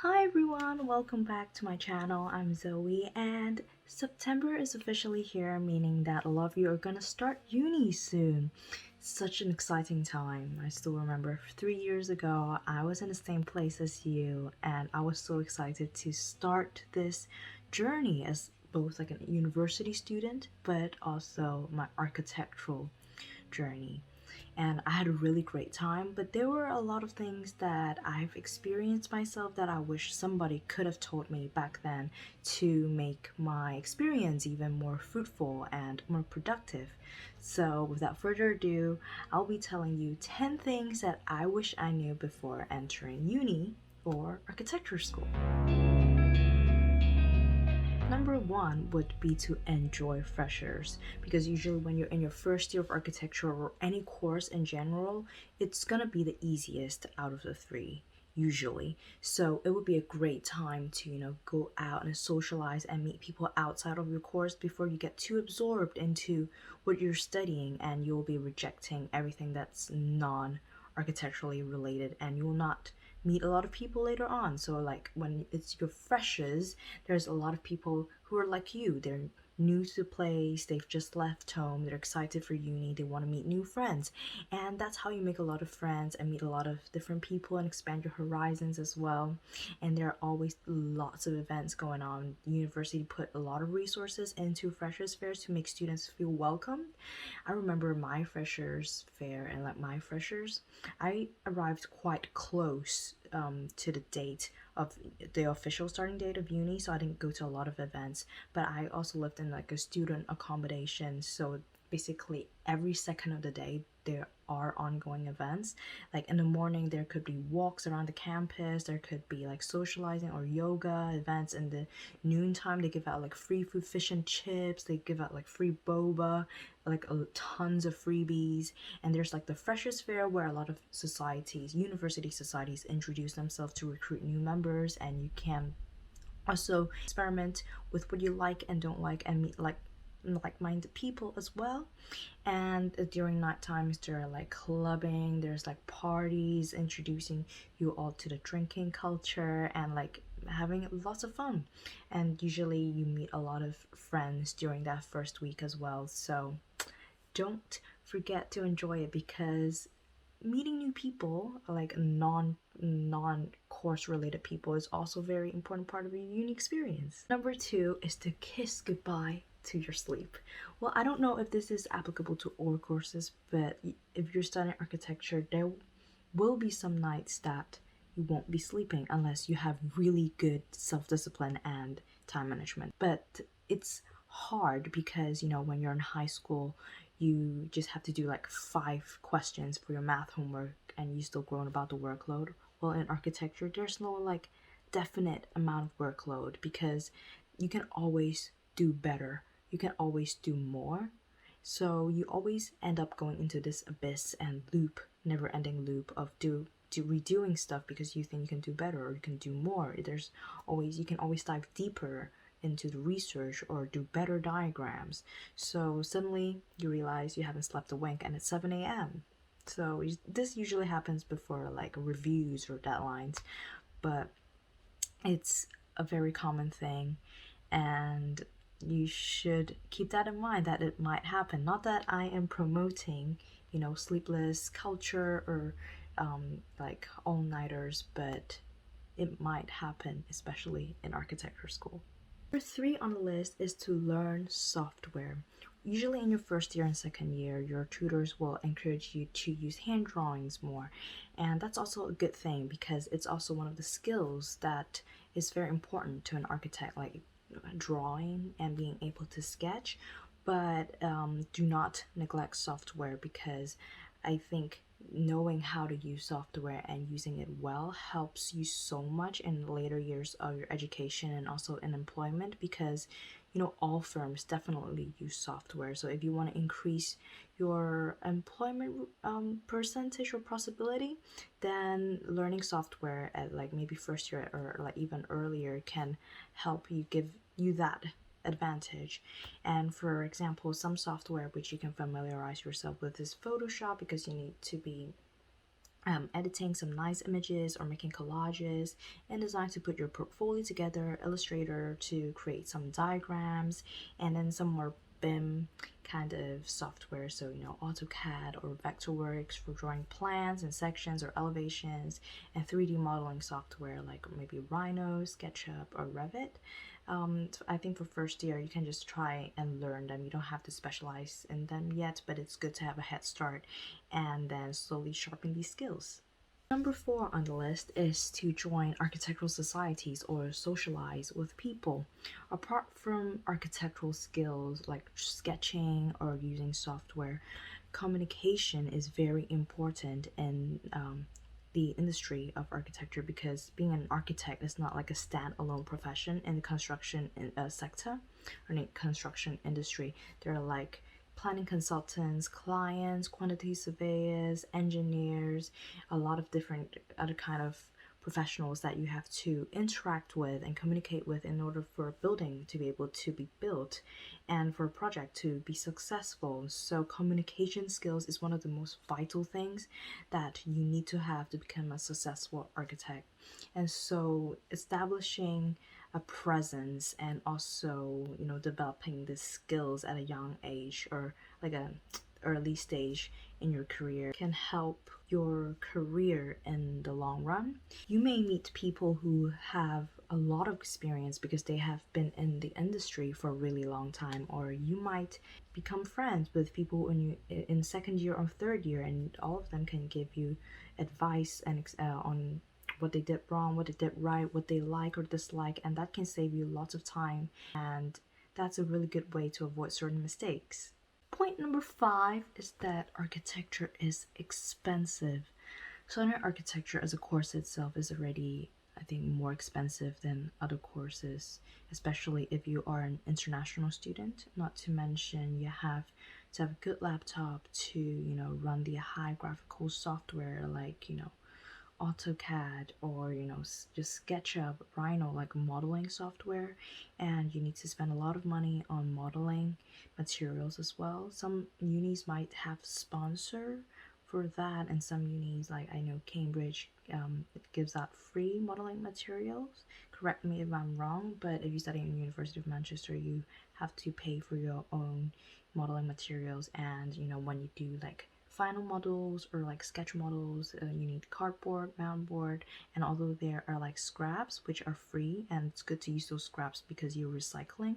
Hi everyone, welcome back to my channel. I'm Zoe and September is officially here, meaning that a lot of you are gonna start uni soon. Such an exciting time. I still remember 3 years ago I was in the same place as you and I was so excited to start this journey as both like a university student but also my architectural journey, and I had a really great time. But there were a lot of things that I've experienced myself that I wish somebody could have told me back then to make my experience even more fruitful and more productive. So, without further ado, I'll be telling you 10 things that I wish I knew before entering uni or architecture school. Number one would be to enjoy freshers, because usually when you're in your first year of architecture or any course in general, it's gonna be the easiest out of the three usually. So it would be a great time to, go out and socialize and meet people outside of your course before you get too absorbed into what you're studying, and you'll be rejecting everything that's non architecturally related, and you will not meet a lot of people later on. So like when it's your freshers, there's a lot of people who are like you. They're new to the place, they've just left home, they're excited for uni, they want to meet new friends. And that's how you make a lot of friends and meet a lot of different people and expand your horizons as well. And there are always lots of events going on. The university put a lot of resources into freshers fairs to make students feel welcome. I remember my freshers fair and like my freshers, I arrived quite close to the date of the official starting date of uni, so I didn't go to a lot of events. But I also lived in like a student accommodation, so basically every second of the day there are ongoing events. Like in the morning there could be walks around the campus, there could be like socializing or yoga events. In the noontime they give out like free food, fish and chips, they give out like free boba, like tons of freebies. And there's like the freshers fair where a lot of societies, university societies, introduce themselves to recruit new members, and you can also experiment with what you like and don't like and meet like-minded people as well. And during night times there are like clubbing, there's like parties introducing you all to the drinking culture and like having lots of fun. And usually you meet a lot of friends during that first week as well, so don't forget to enjoy it, because meeting new people, like non course related people, is also a very important part of your uni experience. Number two is to kiss goodbye to your sleep. Well, I don't know if this is applicable to all courses, but if you're studying architecture, there will be some nights that you won't be sleeping unless you have really good self-discipline and time management. But it's hard because, when you're in high school, you just have to do like 5 questions for your math homework and you still groan about the workload. Well, in architecture, there's no like definite amount of workload, because you can always do better, you can always do more. So you always end up going into this abyss and loop, never ending loop of redoing stuff because you think you can do better or you can do more. You can always dive deeper into the research or do better diagrams. So suddenly you realize you haven't slept a wink and it's 7 a.m. So this usually happens before like reviews or deadlines, but it's a very common thing, and you should keep that in mind that it might happen. Not that I am promoting, sleepless culture or like all-nighters, but it might happen, especially in architecture school. Number three on the list is to learn software. Usually in your first year and second year, your tutors will encourage you to use hand drawings more. And that's also a good thing, because it's also one of the skills that is very important to an architect, like drawing and being able to sketch. But do not neglect software, because I think knowing how to use software and using it well helps you so much in later years of your education and also in employment, because all firms definitely use software. So if you want to increase your employment percentage or possibility, then learning software at like maybe first year or like even earlier can help you, give you that advantage. And for example, some software which you can familiarize yourself with is Photoshop, because you need to be editing some nice images or making collages, InDesign to put your portfolio together, Illustrator to create some diagrams, and then some more BIM kind of software, so AutoCAD or Vectorworks for drawing plans and sections or elevations, and 3D modeling software like maybe Rhino, SketchUp, or Revit. So I think for first year you can just try and learn them. You don't have to specialize in them yet, but it's good to have a head start and then slowly sharpen these skills. Number 4 on the list is to join architectural societies or socialize with people. Apart from architectural skills like sketching or using software, communication is very important in the industry of architecture, because being an architect is not like a standalone profession in the construction sector or in the construction industry. There are like planning consultants, clients, quantity surveyors, engineers, a lot of different other kind of professionals that you have to interact with and communicate with in order for a building to be able to be built and for a project to be successful. So communication skills is one of the most vital things that you need to have to become a successful architect. And so establishing a presence and also developing the skills at a young age or like a early stage in your career can help your career in the long run. You may meet people who have a lot of experience because they have been in the industry for a really long time, or you might become friends with people in second year or third year, and all of them can give you advice and on what they did wrong, what they did right, what they like or dislike, and that can save you lots of time, and that's a really good way to avoid certain mistakes. Point number 5 is that architecture is expensive. Southern architecture as a course itself is already, I think, more expensive than other courses, especially if you are an international student. Not to mention you have to have a good laptop to, run the high graphical software like, AutoCAD or just SketchUp, Rhino, like modeling software, and you need to spend a lot of money on modeling materials as well. Some unis might have sponsor for that, and some unis like I know Cambridge it gives out free modeling materials. Correct me if I'm wrong, but if you study in University of Manchester, you have to pay for your own modeling materials, and when you do like final models or like sketch models, you need cardboard, mound board, and although there are like scraps which are free and it's good to use those scraps because you're recycling,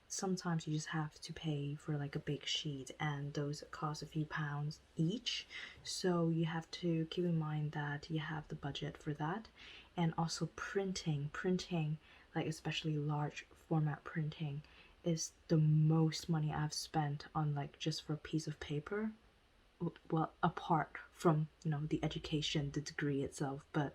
sometimes you just have to pay for like a big sheet, and those cost a few pounds each. So you have to keep in mind that you have the budget for that. And also printing, like especially large format printing, is the most money I've spent on like just for a piece of paper. Well, apart from the education, the degree itself, but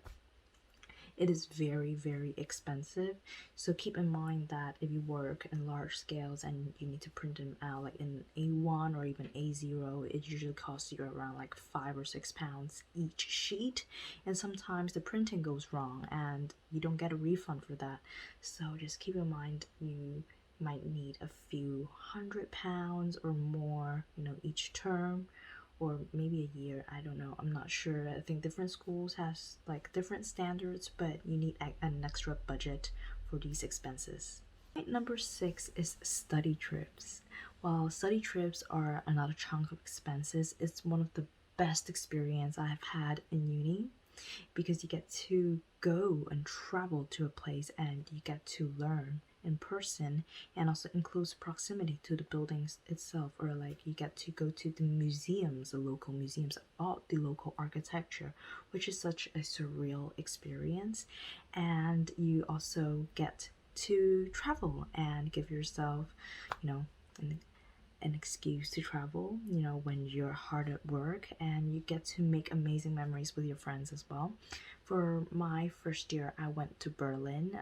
it is very, very expensive. So keep in mind that if you work in large scales and you need to print them out like in A1 or even A0, it usually costs you around like £5 or £6 each sheet, and sometimes the printing goes wrong and you don't get a refund for that. So just keep in mind you might need a few £100 or more each term, or maybe a year. I don't know, I'm not sure. I think different schools has like different standards, but you need an extra budget for these expenses. Point number 6 is study trips. While study trips are another chunk of expenses, it's one of the best experience I've had in uni, because you get to go and travel to a place and you get to learn in person, and also in close proximity to the buildings itself, or like you get to go to the museums, the local museums about the local architecture, which is such a surreal experience. And you also get to travel and give yourself an excuse to travel, when you're hard at work, and you get to make amazing memories with your friends as well. For my first year, I went to Berlin,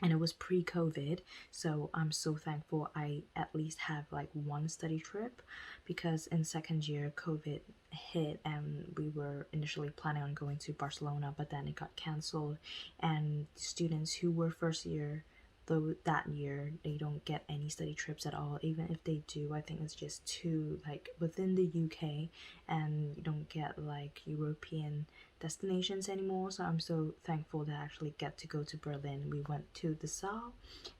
and it was pre-COVID, so I'm so thankful I at least have like one study trip, because in second year COVID hit and we were initially planning on going to Barcelona, but then it got cancelled, and students who were first year though that year they don't get any study trips at all. Even if they do, I think it's just two, like within the UK, and you don't get like European destinations anymore. So I'm so thankful to actually get to go to Berlin. We went to the Saal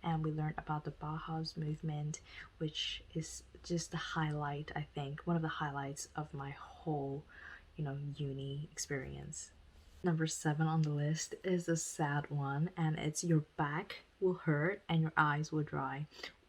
and we learned about the Bauhaus movement, which is just the highlight, I think, one of the highlights of my whole, uni experience. Number 7 on the list is a sad one, and it's your back will hurt and your eyes will dry.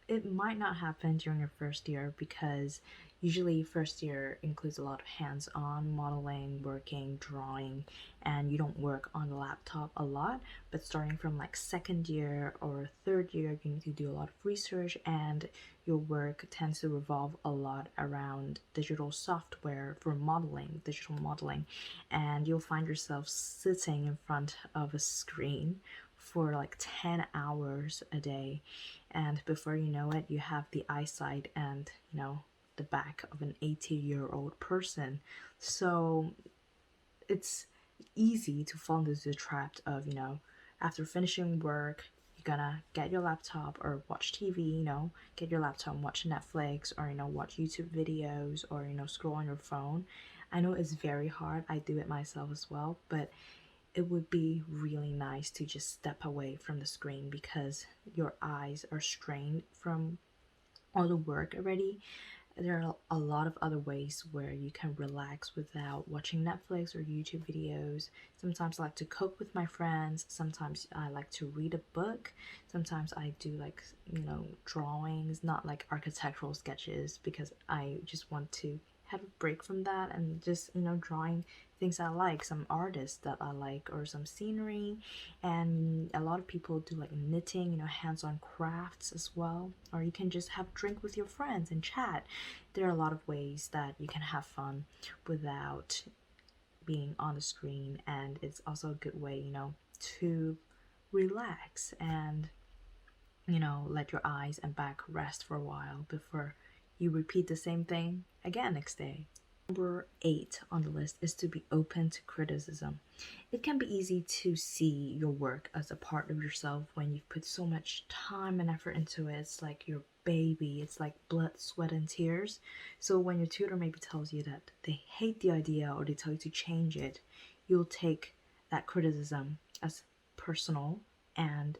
It might not happen during your first year because usually first year includes a lot of hands-on modeling, working, drawing, and you don't work on the laptop a lot. But starting from like second year or third year, you need to do a lot of research, and your work tends to revolve a lot around digital software for modeling, digital modeling, and you'll find yourself sitting in front of a screen for like 10 hours a day, and before you know it you have the eyesight and the back of an 80-year-old person. So it's easy to fall into the trap of, after finishing work, you're gonna get your laptop or watch TV, get your laptop and watch Netflix, or, watch YouTube videos, or, scroll on your phone. I know it's very hard. I do it myself as well, but it would be really nice to just step away from the screen because your eyes are strained from all the work already. There are a lot of other ways where you can relax without watching Netflix or YouTube videos. Sometimes I like to cook with my friends. Sometimes I like to read a book. Sometimes I do like, drawings, not like architectural sketches, because I just want to have a break from that and just, drawing things I like, some artists that I like, or some scenery. And a lot of people do like knitting, hands-on crafts as well. Or you can just have a drink with your friends and chat. There are a lot of ways that you can have fun without being on the screen, and it's also a good way, to relax and, let your eyes and back rest for a while before you repeat the same thing again next day. Number 8 on the list is to be open to criticism. It can be easy to see your work as a part of yourself when you've put so much time and effort into it. It's like your baby, it's like blood, sweat, and tears. So when your tutor maybe tells you that they hate the idea or they tell you to change it, you'll take that criticism as personal, and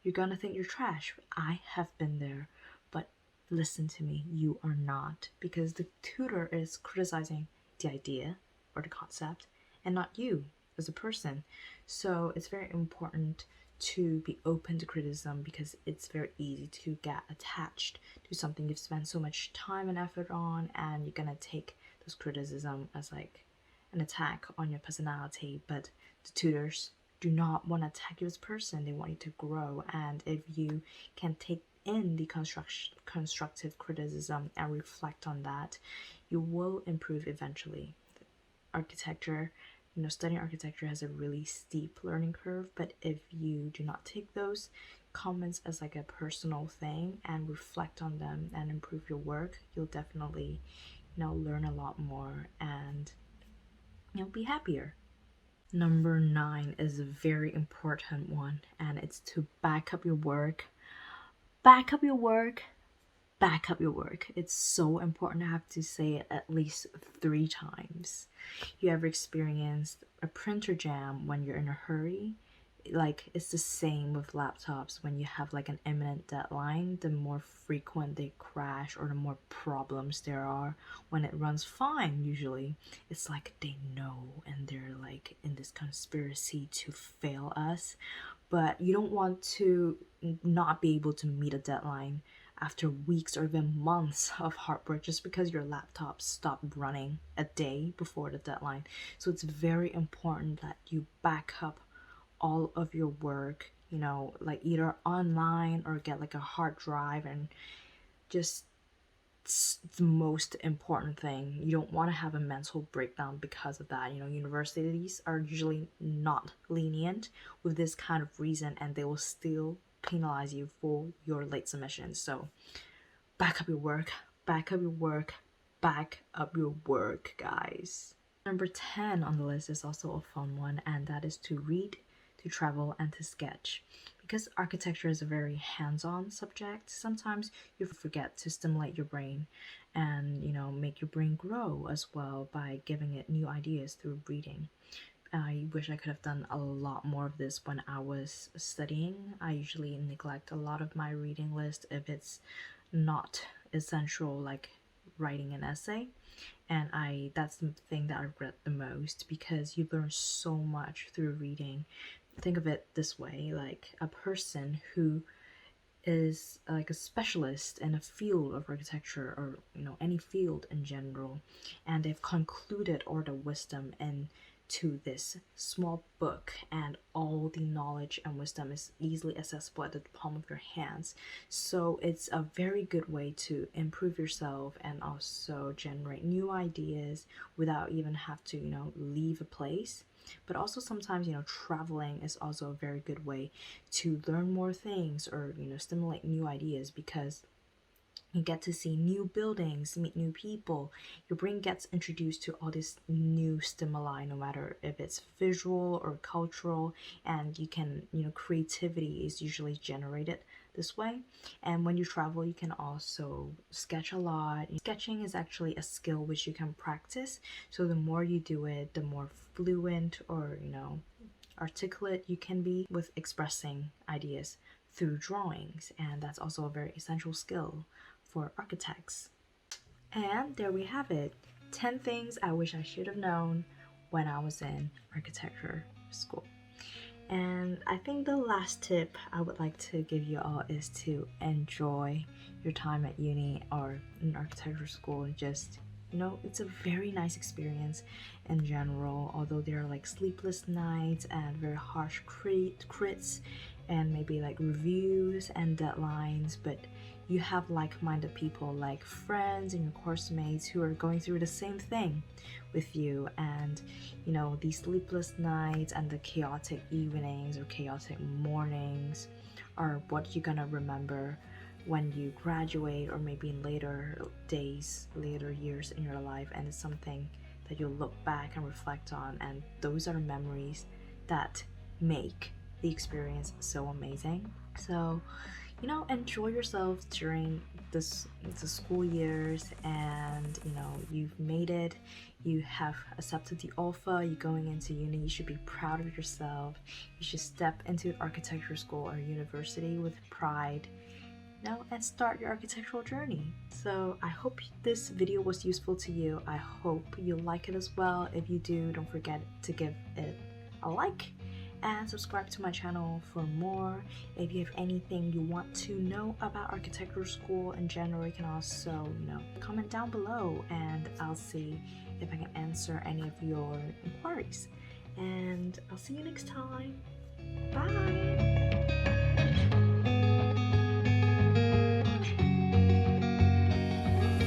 you're gonna think you're trash. I have been there, but listen to me, you are not, because the tutor is criticizing the idea or the concept and not you as a person. So it's very important to be open to criticism, because it's very easy to get attached to something you've spent so much time and effort on, and you're gonna take those criticism as like an attack on your personality. But the tutors do not want to attack you as a person. They want you to grow, and if you can take in the constructive criticism and reflect on that, you will improve eventually. Architecture, studying architecture has a really steep learning curve, but if you do not take those comments as like a personal thing and reflect on them and improve your work, you'll definitely, learn a lot more and, be happier. Number 9 is a very important one, and it's to back up your work. Back up your work. Back up your work. It's so important. I have to say it at least 3 times. You ever experienced a printer jam when you're in a hurry? Like, it's the same with laptops. When you have like an imminent deadline, the more frequent they crash or the more problems there are. When it runs fine, usually it's like they know and they're like in this conspiracy to fail us. But you don't want to not be able to meet a deadline after weeks or even months of hard work just because your laptop stopped running a day before the deadline. So it's very important that you back up all of your work, like either online or get like a hard drive, and just it's the most important thing. You don't want to have a mental breakdown because of that. Universities are usually not lenient with this kind of reason, and they will still penalize you for your late submission. So back up your work, back up your work, back up your work, guys. Number 10 on the list is also a fun one, and that is to read, to travel, and to sketch. because architecture is a very hands-on subject, sometimes you forget to stimulate your brain and, make your brain grow as well by giving it new ideas through reading. I wish I could have done a lot more of this when I was studying. I usually neglect a lot of my reading list if it's not essential, like writing an essay. And that's the thing that I regret the most, because you learn so much through reading. Think of it this way, like a person who is like a specialist in a field of architecture, or any field in general, and they've concluded all the wisdom into this small book, and all the knowledge and wisdom is easily accessible at the palm of your hands. So it's a very good way to improve yourself and also generate new ideas without even have to leave a place. But also sometimes traveling is also a very good way to learn more things, or stimulate new ideas, because you get to see new buildings, meet new people. Your brain gets introduced to all these new stimuli, no matter if it's visual or cultural, and you can, creativity is usually generated this way. And when you travel, you can also sketch a lot. Sketching is actually a skill which you can practice. So the more you do it, the more fluent, or, articulate you can be with expressing ideas through drawings. And that's also a very essential skill for architects. And there we have it, 10 things I wish I should have known when I was in architecture school. And I think the last tip I would like to give you all is to enjoy your time at uni or in architecture school, and just it's a very nice experience in general, although there are like sleepless nights and very harsh crits and maybe like reviews and deadlines, but you have like-minded people, like friends and your course mates, who are going through the same thing with you. And these sleepless nights and the chaotic evenings or chaotic mornings are what you're gonna remember when you graduate, or maybe in later days, later years in your life. And it's something that you'll look back and reflect on, and those are the memories that make the experience so amazing. So enjoy yourself during the school years, and you've made it, you have accepted the offer, you're going into uni. You should be proud of yourself. You should step into architecture school or university with pride, and start your architectural journey. So I hope this video was useful to you. I hope you like it as well. If you do, don't forget to give it a like and subscribe to my channel for more. If you have anything you want to know about architecture school in general, you can also comment down below, and I'll see if I can answer any of your inquiries. And I'll see you next time. Bye.